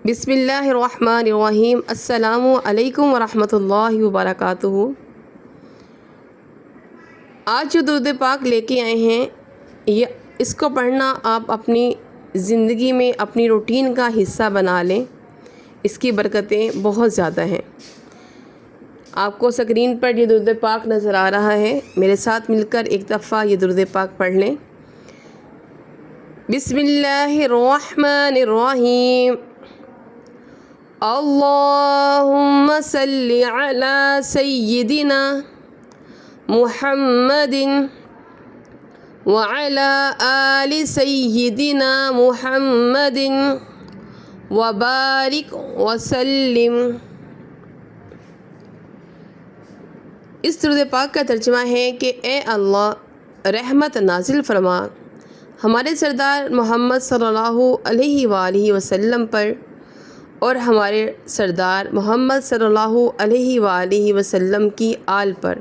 بسم اللہ الرحمن الرحیم۔ السلام علیکم ورحمۃ اللہ وبرکاتہ۔ آج جو درود پاک لے کے آئے ہیں، اس کو پڑھنا آپ اپنی زندگی میں اپنی روٹین کا حصہ بنا لیں۔ اس کی برکتیں بہت زیادہ ہیں۔ آپ کو اسکرین پر یہ درود پاک نظر آ رہا ہے، میرے ساتھ مل کر ایک دفعہ یہ درود پاک پڑھ لیں۔ بسم اللہ الرحمن الرحیم۔ اللہم صلی علی سیدنا محمد وعلی آل سیدنا محمد وبارک وسلم۔ اس درود پاک کا ترجمہ ہے کہ اے اللہ رحمت نازل فرما ہمارے سردار محمد صلی اللہ علیہ وآلہ وسلم پر اور ہمارے سردار محمد صلی اللہ علیہ وآلہ وسلم کی آل پر،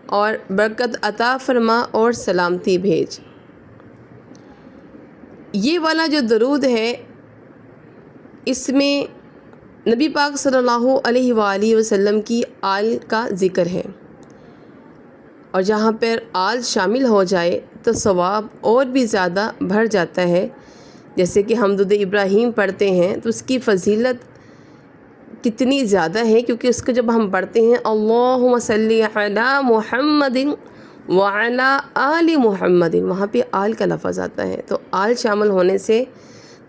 اور برکت عطا فرما اور سلامتی بھیج۔ یہ والا جو درود ہے، اس میں نبی پاک صلی اللہ علیہ وآلہ وسلم کی آل کا ذکر ہے، اور جہاں پر آل شامل ہو جائے تو ثواب اور بھی زیادہ بڑھ جاتا ہے۔ جیسے کہ ہم درود ابراہیم پڑھتے ہیں تو اس کی فضیلت کتنی زیادہ ہے، کیونکہ اس کو جب ہم پڑھتے ہیں اللہم صلی علی محمد وعلی آل محمد، وہاں پہ آل کا لفظ آتا ہے، تو آل شامل ہونے سے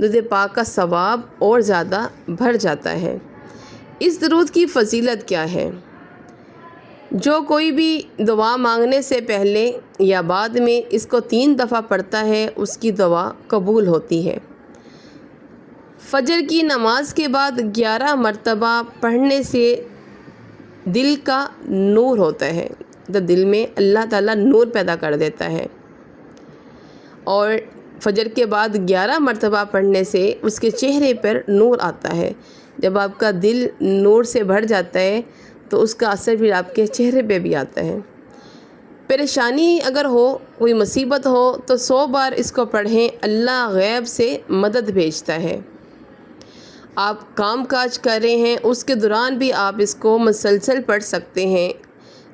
درود پاک کا ثواب اور زیادہ بڑھ جاتا ہے۔ اس درود کی فضیلت کیا ہے؟ جو کوئی بھی دعا مانگنے سے پہلے یا بعد میں اس کو 3 دفعہ پڑھتا ہے، اس کی دعا قبول ہوتی ہے۔ فجر کی نماز کے بعد 11 مرتبہ پڑھنے سے دل کا نور ہوتا ہے، تو دل میں اللہ تعالیٰ نور پیدا کر دیتا ہے، اور فجر کے بعد 11 مرتبہ پڑھنے سے اس کے چہرے پر نور آتا ہے۔ جب آپ کا دل نور سے بھر جاتا ہے تو اس کا اثر پھر آپ کے چہرے پہ بھی آتا ہے۔ پریشانی اگر ہو، کوئی مصیبت ہو تو 100 بار اس کو پڑھیں، اللہ غیب سے مدد بھیجتا ہے۔ آپ کام کاج کر رہے ہیں، اس کے دوران بھی آپ اس کو مسلسل پڑھ سکتے ہیں۔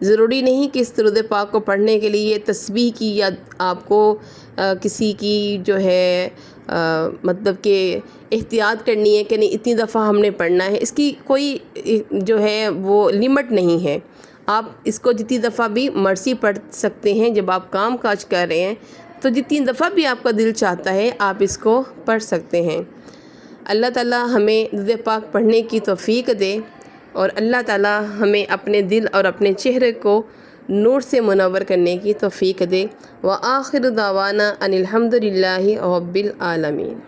ضروری نہیں کہ اس درود پاک کو پڑھنے کے لیے تسبیح کی یا آپ کو کسی کی جو ہے مطلب کہ احتیاط کرنی ہے کہ نہیں اتنی دفعہ ہم نے پڑھنا ہے، اس کی کوئی جو ہے وہ لمٹ نہیں ہے۔ آپ اس کو جتنی دفعہ بھی مرضی پڑھ سکتے ہیں۔ جب آپ کام کاج کر رہے ہیں تو جتنی دفعہ بھی آپ کا دل چاہتا ہے آپ اس کو پڑھ سکتے ہیں۔ اللہ تعالیٰ ہمیں درود پاک پڑھنے کی توفیق دے، اور اللہ تعالیٰ ہمیں اپنے دل اور اپنے چہرے کو نور سے منور کرنے کی توفیق دے۔ وآخر دعوانا ان الحمد للہ رب العالمین۔